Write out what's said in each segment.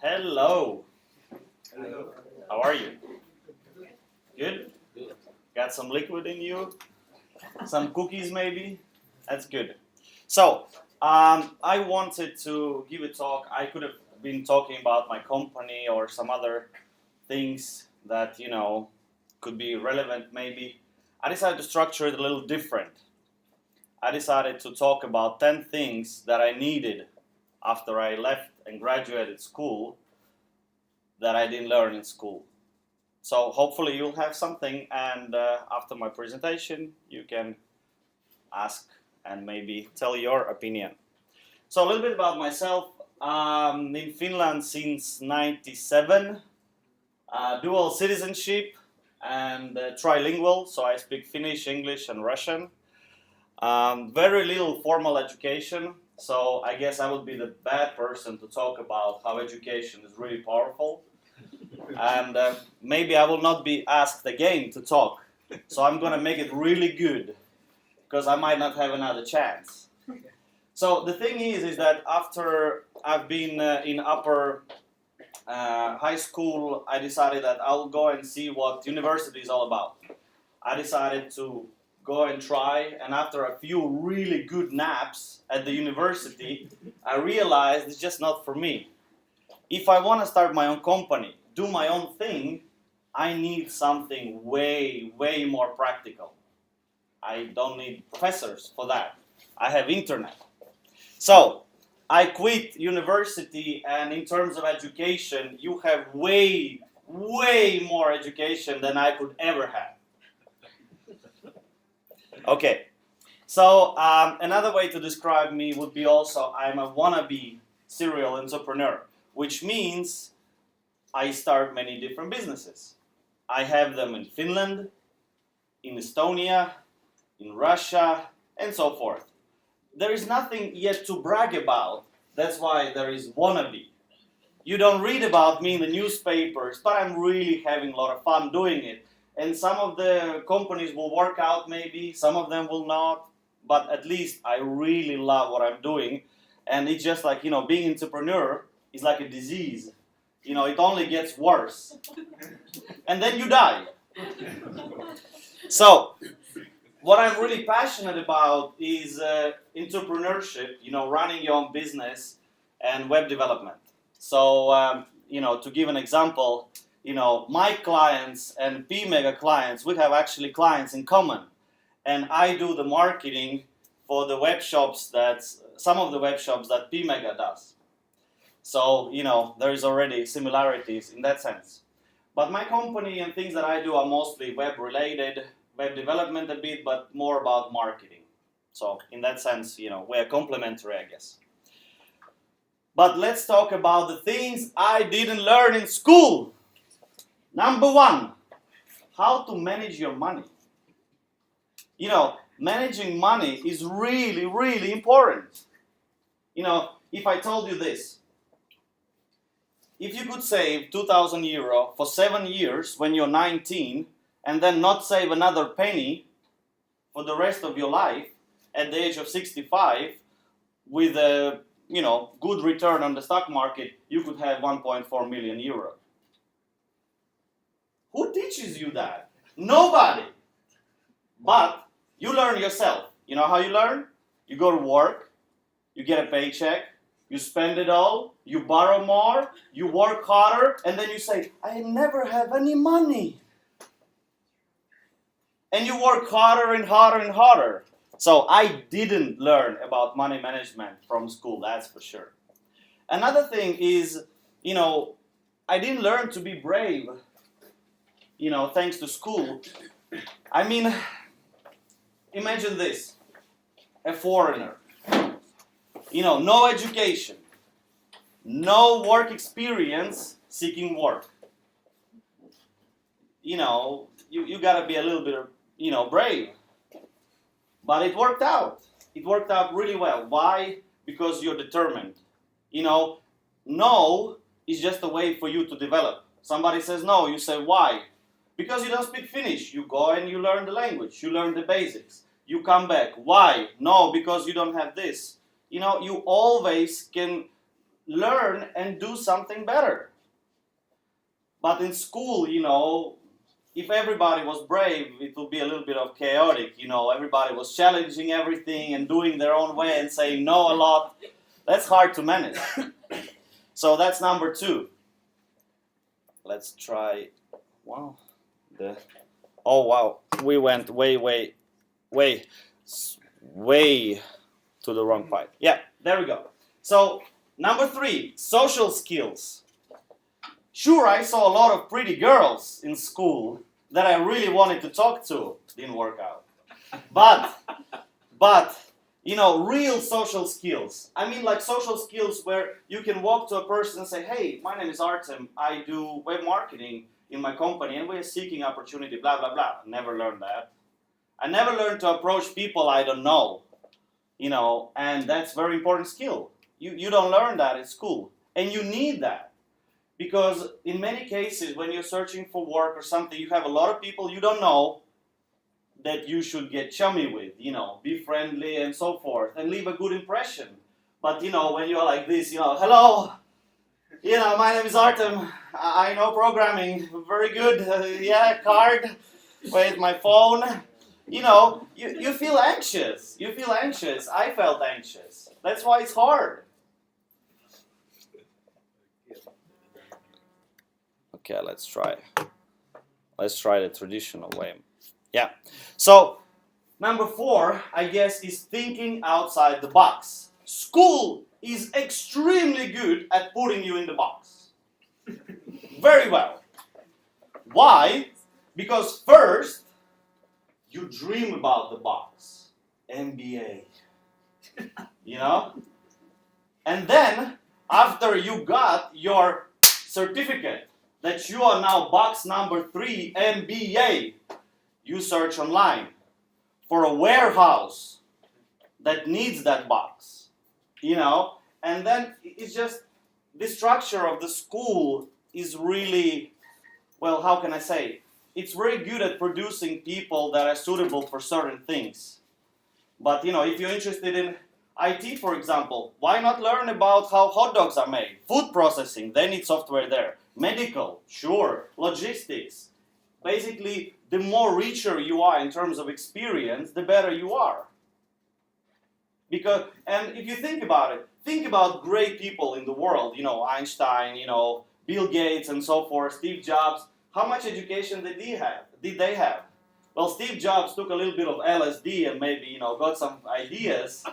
Hello. Hello. How are you? Good? Got some liquid in you? Some cookies maybe? That's good. So, I wanted to give a talk. I could have been talking about my company or some other things that, could be relevant maybe. I decided to structure it a little different. I decided to talk about 10 things that I needed after I left and graduated school that I didn't learn in school. So hopefully you'll have something, and after my presentation you can ask and maybe tell your opinion. So a little bit about myself. In Finland since '97, dual citizenship and trilingual, so I speak Finnish, English and Russian. Very little formal education, so I guess I would be the bad person to talk about how education is really powerful. And maybe I will not be asked again to talk, so I'm going to make it really good, because I might not have another chance. So the thing is that after I've been in upper high school, I decided that I'll go and see what university is all about. I decided to go and try, and after a few really good naps at the university, I realized it's just not for me. If I want to start my own company, do my own thing, I need something way, way more practical. I don't need professors for that. I have internet. So, I quit university, and in terms of education, you have way, way more education than I could ever have. Okay, so another way to describe me would be also I'm a wannabe serial entrepreneur, which means I start many different businesses. I have them in Finland, in Estonia, in Russia, and so forth. There is nothing yet to brag about. That's why there is wannabe. You don't read about me in the newspapers, but I'm really having a lot of fun doing it. And some of the companies will work out maybe, some of them will not, but at least I really love what I'm doing. And it's just like, being an entrepreneur is like a disease. It only gets worse. And then you die. So, what I'm really passionate about is entrepreneurship, running your own business and web development. So, to give an example, my clients and PMega clients, we have actually clients in common. And I do the marketing for the web shops some of the web shops that PMega does. So, there is already similarities in that sense. But my company and things that I do are mostly web related, web development a bit, but more about marketing. So, in that sense, we're complementary, I guess. But let's talk about the things I didn't learn in school. Number one, how to manage your money. Managing money is really, really important. If I told you this, if you could save 2,000 euro for 7 years when you're 19 and then not save another penny for the rest of your life at the age of 65 with a good return on the stock market, you could have 1.4 million euro. Who teaches you that? Nobody. But you learn yourself. You know how you learn? You go to work, you get a paycheck, you spend it all, you borrow more, you work harder, and then you say, I never have any money. And you work harder and harder and harder. So I didn't learn about money management from school, that's for sure. Another thing is, I didn't learn to be brave, thanks to school. I mean, imagine this, a foreigner, no education, no work experience, seeking work. You gotta be a little bit, brave. But it worked out. It worked out really well. Why? Because you're determined. No is just a way for you to develop. Somebody says no, you say why? Because you don't speak Finnish. You go and you learn the language. You learn the basics. You come back. Why? No, because you don't have this. You always can learn and do something better. But in school, if everybody was brave, it would be a little bit of chaotic. Everybody was challenging everything and doing their own way and saying no a lot. That's hard to manage. So that's number 2. Let's try. Wow. Oh wow, we went way to the wrong part. Yeah, there we go. So number 3, social skills. Sure, I saw a lot of pretty girls in school that I really wanted to talk to. Didn't work out. But real social skills. I mean, like social skills where you can walk to a person and say, hey, my name is Artem, I do web marketing in my company and we're seeking opportunity, blah, blah, blah. Never learned that. I never learned to approach people I don't know, and that's a very important skill. You don't learn that at school, and you need that. Because in many cases, when you're searching for work or something, you have a lot of people you don't know that you should get chummy with, be friendly and so forth, and leave a good impression. But, when you're like this, hello, my name is Artem, I know programming, very good, card, wait, my phone, you feel anxious, I felt anxious. That's why it's hard. Okay, let's try the traditional way. Yeah. So, number 4, I guess, is thinking outside the box. School is extremely good at putting you in the box. Very well. Why? Because first, you dream about the box. MBA. And then, after you got your certificate, that you are now box number 3 MBA, you search online for a warehouse that needs that box, and then it's just the structure of the school is really, well, how can I say, it's very good at producing people that are suitable for certain things. But if you're interested in IT, for example, why not learn about how hot dogs are made? Food processing, they need software there. Medical, sure. Logistics. Basically, the more richer you are in terms of experience, the better you are. And if you think about it, think about great people in the world, Einstein, Bill Gates and so forth, Steve Jobs. How much education did they have? Well, Steve Jobs took a little bit of LSD and maybe, got some ideas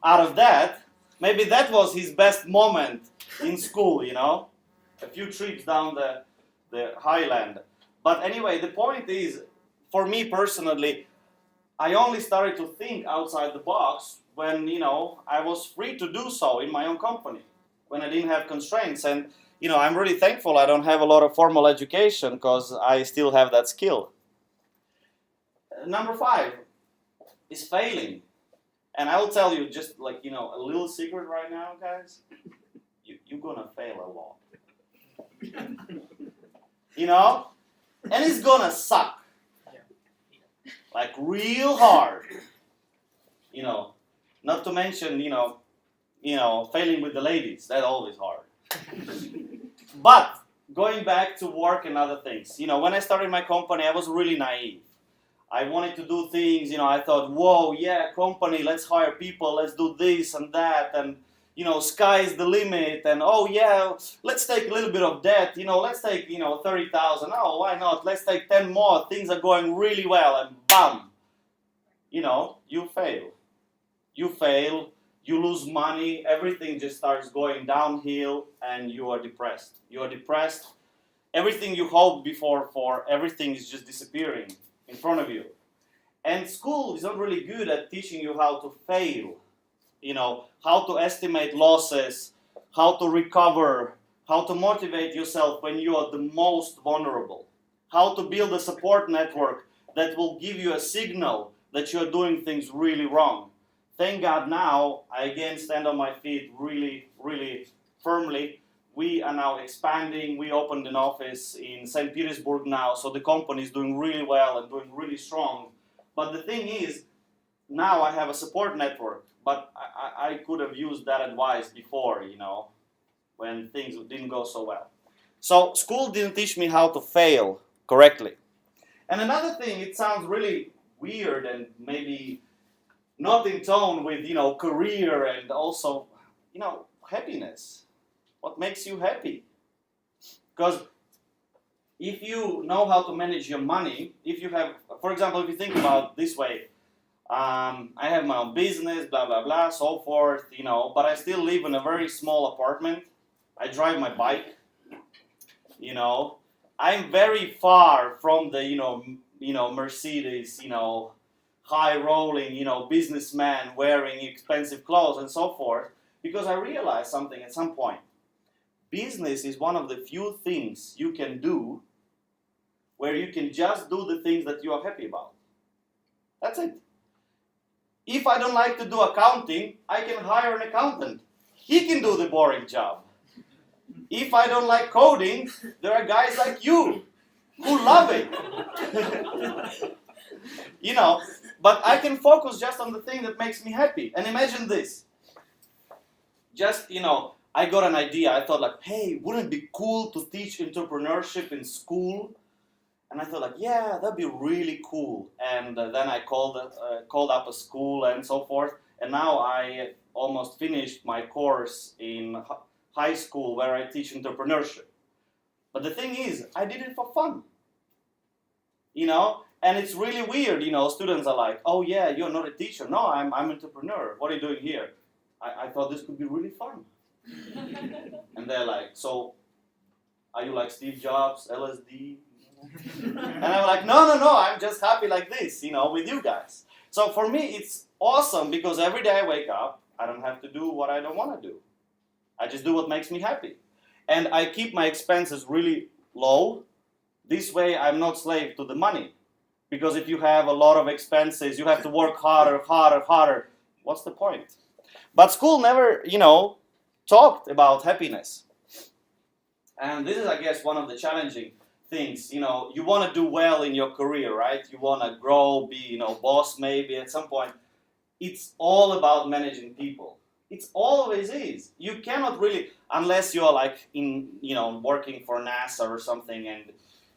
out of that. Maybe that was his best moment in school, a few trips down the highland. But anyway, the point is, for me personally, I only started to think outside the box when, I was free to do so in my own company, when I didn't have constraints. And, I'm really thankful I don't have a lot of formal education because I still have that skill. Number 5 is failing. And I will tell you just a little secret right now, guys. You're gonna fail a lot. And it's gonna suck. Like real hard. Not to mention, failing with the ladies. That's always hard. But going back to work and other things. When I started my company, I was really naive. I wanted to do things, I thought, whoa, yeah, company, let's hire people, let's do this and that, and, sky's the limit, and, oh, yeah, let's take a little bit of debt, let's take, 30,000, oh, why not, let's take 10 more, things are going really well, and bam, you fail. You lose money, everything just starts going downhill, and you are depressed. Everything you hoped before for, everything is just disappearing in front of you. And school is not really good at teaching you how to fail, how to estimate losses, how to recover, how to motivate yourself when you are the most vulnerable, how to build a support network that will give you a signal that you're doing things really wrong. Thank God now I again stand on my feet really, really firmly. We are now expanding. We opened an office in St. Petersburg now, so the company is doing really well and doing really strong. But the thing is, now I have a support network, but I could have used that advice before, when things didn't go so well. So school didn't teach me how to fail correctly. And another thing, it sounds really weird and maybe not in tone with, career and also, happiness. What makes you happy? Because if you know how to manage your money, if you have, for example, if you think about this way, I have my own business, blah, blah, blah, so forth, but I still live in a very small apartment. I drive my bike, I'm very far from the, Mercedes, high rolling, businessman wearing expensive clothes and so forth, because I realized something at some point. Business is one of the few things you can do where you can just do the things that you are happy about. That's it. If I don't like to do accounting, I can hire an accountant. He can do the boring job. If I don't like coding, there are guys like you who love it. But I can focus just on the thing that makes me happy. And imagine this. Just, I got an idea. I thought like, hey, wouldn't it be cool to teach entrepreneurship in school? And I thought like, yeah, that'd be really cool. And then I called up a school and so forth. And now I almost finished my course in high school where I teach entrepreneurship. But the thing is, I did it for fun. And it's really weird, students are like, oh yeah, you're not a teacher. No, I'm an entrepreneur. What are you doing here? I thought this could be really fun. And they're like, so are you like Steve Jobs, LSD? And I'm like, no, I'm just happy like this, with you guys. So for me, it's awesome because every day I wake up, I don't have to do what I don't want to do. I just do what makes me happy. And I keep my expenses really low. This way, I'm not slave to the money. Because if you have a lot of expenses, you have to work harder. What's the point? But school never, talked about happiness. And this is, I guess, one of the challenging things. You want to do well in your career, right? You want to grow, be, boss maybe at some point. It's all about managing people. It always is. You cannot really, unless you're like in, working for NASA or something and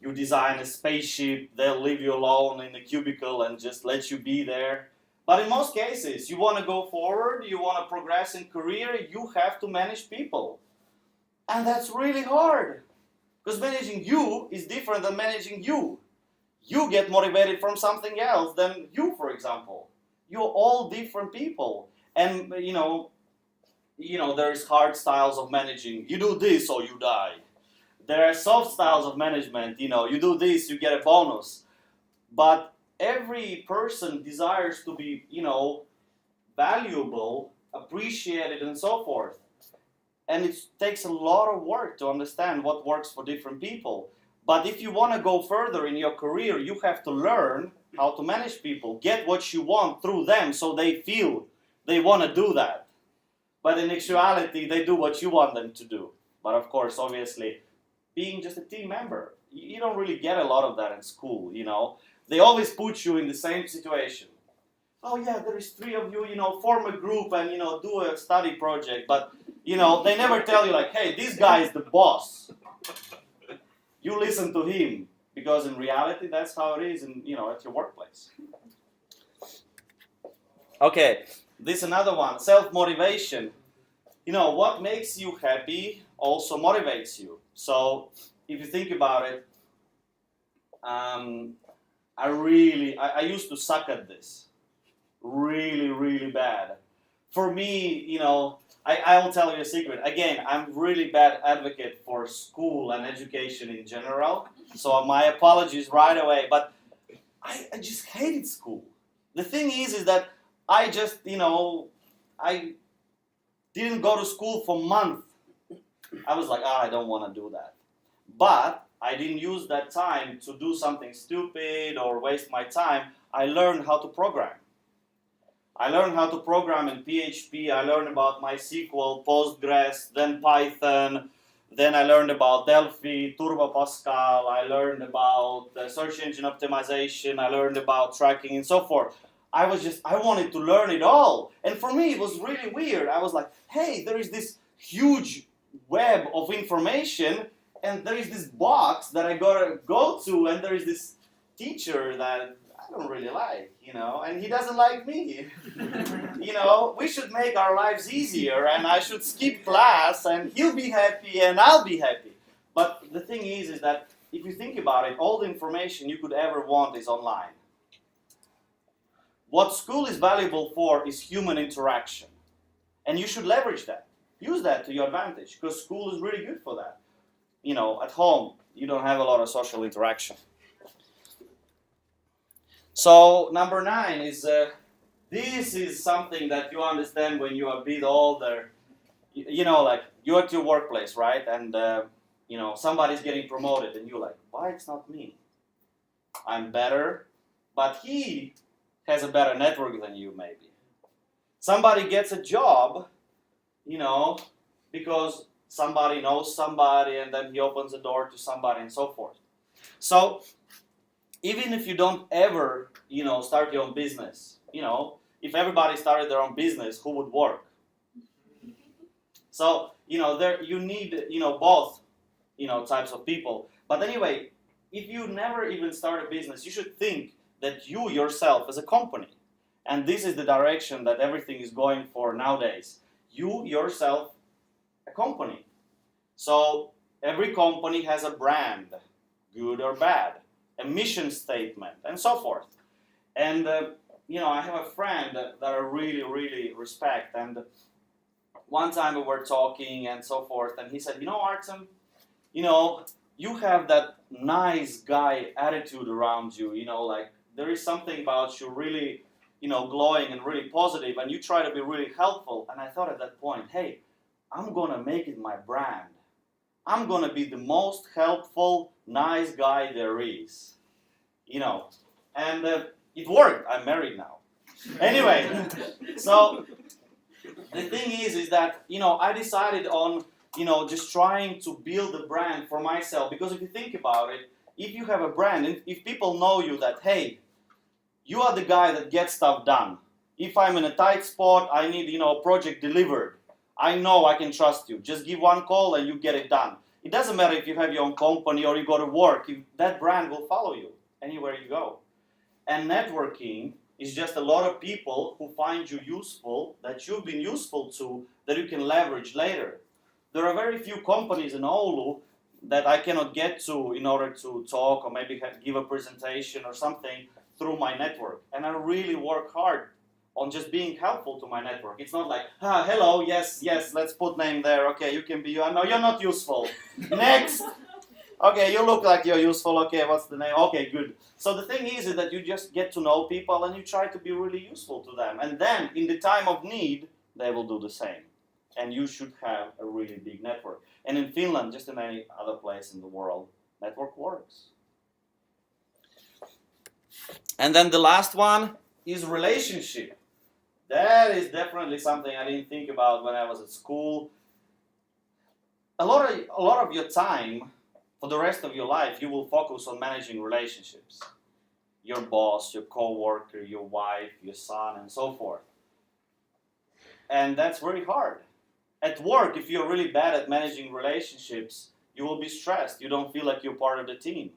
you design a spaceship, they'll leave you alone in a cubicle and just let you be there. But in most cases, you want to go forward, you want to progress in career, you have to manage people. And that's really hard. Because managing you is different than managing you. You get motivated from something else than you, for example. You're all different people. And, there's hard styles of managing. You do this or you die. There are soft styles of management. You do this, you get a bonus. But every person desires to be, valuable, appreciated, and so forth. And it takes a lot of work to understand what works for different people. But if you want to go further in your career, you have to learn how to manage people. Get what you want through them so they feel they want to do that. But in actuality, they do what you want them to do. But of course, obviously, being just a team member, you don't really get a lot of that in school, They always put you in the same situation. Oh yeah, there is 3 of you, form a group and, do a study project. But, they never tell you like, hey, this guy is the boss. You listen to him. Because in reality, that's how it is in, at your workplace. Okay, this another one, self-motivation. What makes you happy also motivates you. So if you think about it, I used to suck at this. Really, really bad. For me, I will tell you a secret. Again, I'm really bad advocate for school and education in general. So my apologies right away. But I just hated school. The thing is that I just, I didn't go to school for months. I was like, I don't want to do that. But I didn't use that time to do something stupid or waste my time. I learned how to program. I learned how to program in PHP. I learned about MySQL, Postgres, then Python. Then I learned about Delphi, Turbo Pascal. I learned about search engine optimization. I learned about tracking and so forth. I wanted to learn it all. And for me, it was really weird. I was like, hey, there is this huge web of information, and there is this box that I gotta go to, and there is this teacher that I don't really like, and he doesn't like me. We should make our lives easier, and I should skip class, and he'll be happy, and I'll be happy. But the thing is that if you think about it, all the information you could ever want is online. What school is valuable for is human interaction. And you should leverage that. Use that to your advantage, because school is really good for that. At home, you don't have a lot of social interaction. So, number 9 is, this is something that you understand when you are a bit older. Like, you're at your workplace, right? And, somebody's getting promoted, and you're like, why it's not me? I'm better, but he has a better network than you, maybe. Somebody gets a job, because somebody knows somebody, and then he opens the door to somebody, and so forth. So, even if you don't ever, start your own business, if everybody started their own business, who would work? So, there you need, both, types of people. But anyway, if you never even start a business, you should think that you yourself as a company, and this is the direction that everything is going for nowadays. You yourself, a company. So every company has a brand, good or bad, a mission statement, and so forth. And I have a friend that I really, really respect. And one time we were talking and so forth, and he said, Artem, you have that nice guy attitude around you. Like there is something about you really, glowing and really positive, and you try to be really helpful. And I thought at that point, hey, I'm going to make it my brand. I'm going to be the most helpful, nice guy there is. And it worked. I'm married now. Anyway, so the thing is that, I decided on, just trying to build a brand for myself. Because if you think about it, if you have a brand, and if people know you that, hey, you are the guy that gets stuff done. If I'm in a tight spot, I need, a project delivered. I know I can trust you. Just give one call and you get it done. It doesn't matter if you have your own company or you go to work. That brand will follow you anywhere you go. And networking is just a lot of people who find you useful, that you've been useful to, that you can leverage later. There are very few companies in Oulu that I cannot get to in order to talk or maybe give a presentation or something through my network. And I really work hard on just being helpful to my network. It's not like, hello, yes, let's put name there. Okay, you can be, no, you're not useful. Next. Okay, you look like you're useful. Okay, what's the name? Okay, good. So the thing is that you just get to know people and you try to be really useful to them. And then in the time of need, they will do the same. And you should have a really big network. And in Finland, just in any other place in the world, network works. And then the last one is relationship. That is definitely something I didn't think about when I was at school. A lot of your time, for the rest of your life, you will focus on managing relationships. Your boss, your co-worker, your wife, your son, and so forth. And that's very hard. At work, if you're really bad at managing relationships, you will be stressed. You don't feel like you're part of the team.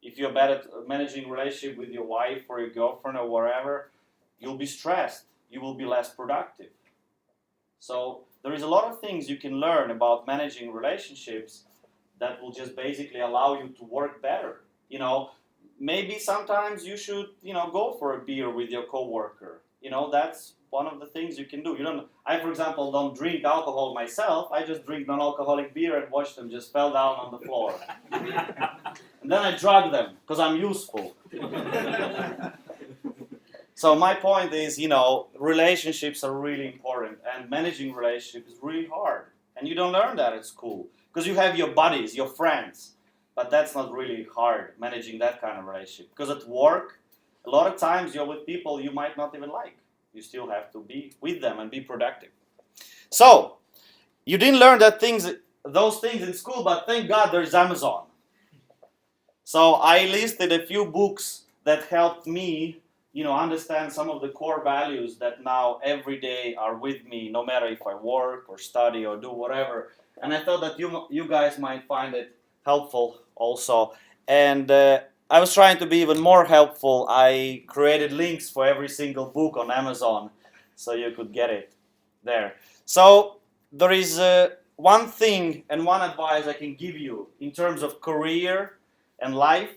If you're bad at managing relationship with your wife or your girlfriend or wherever, you'll be stressed. You will be less productive. So there is a lot of things you can learn about managing relationships that will just basically allow you to work better. Maybe sometimes you should, go for a beer with your coworker. That's one of the things you can do. I, for example, don't drink alcohol myself. I just drink non-alcoholic beer and watch them just fell down on the floor. And then I drug them because I'm useful. So my point is, relationships are really important, and managing relationships is really hard. And you don't learn that at school because you have your buddies, your friends. But that's not really hard, managing that kind of relationship. Because at work, a lot of times you're with people you might not even like. You still have to be with them and be productive. So, you didn't learn those things in school, but thank God there's Amazon. So I listed a few books that helped me understand some of the core values that now every day are with me, no matter if I work or study or do whatever. And I thought that you guys might find it helpful also. And I was trying to be even more helpful. I created links for every single book on Amazon, so you could get it there. So there is one thing and one advice I can give you in terms of career and life.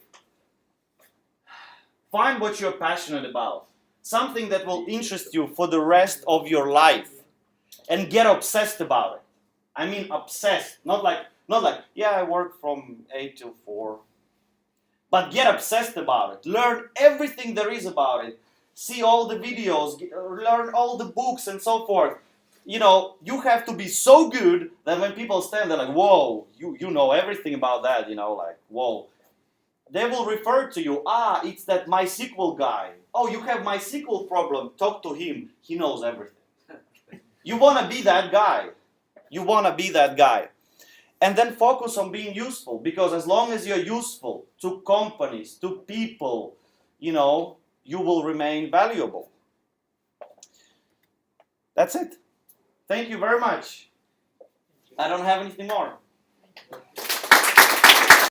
Find what you're passionate about, something that will interest you for the rest of your life, and get obsessed about it. I mean obsessed, not like yeah, I work from 8 till 4. But get obsessed about it. Learn everything there is about it. See all the videos, learn all the books and so forth. You have to be so good that when people stand there like, whoa, you know everything about that, like, whoa. They will refer to you, it's that MySQL guy. Oh, you have MySQL problem, talk to him, he knows everything. You want to be that guy. You want to be that guy. And then focus on being useful, because as long as you're useful to companies, to people, you will remain valuable. That's it. Thank you very much. I don't have anything more.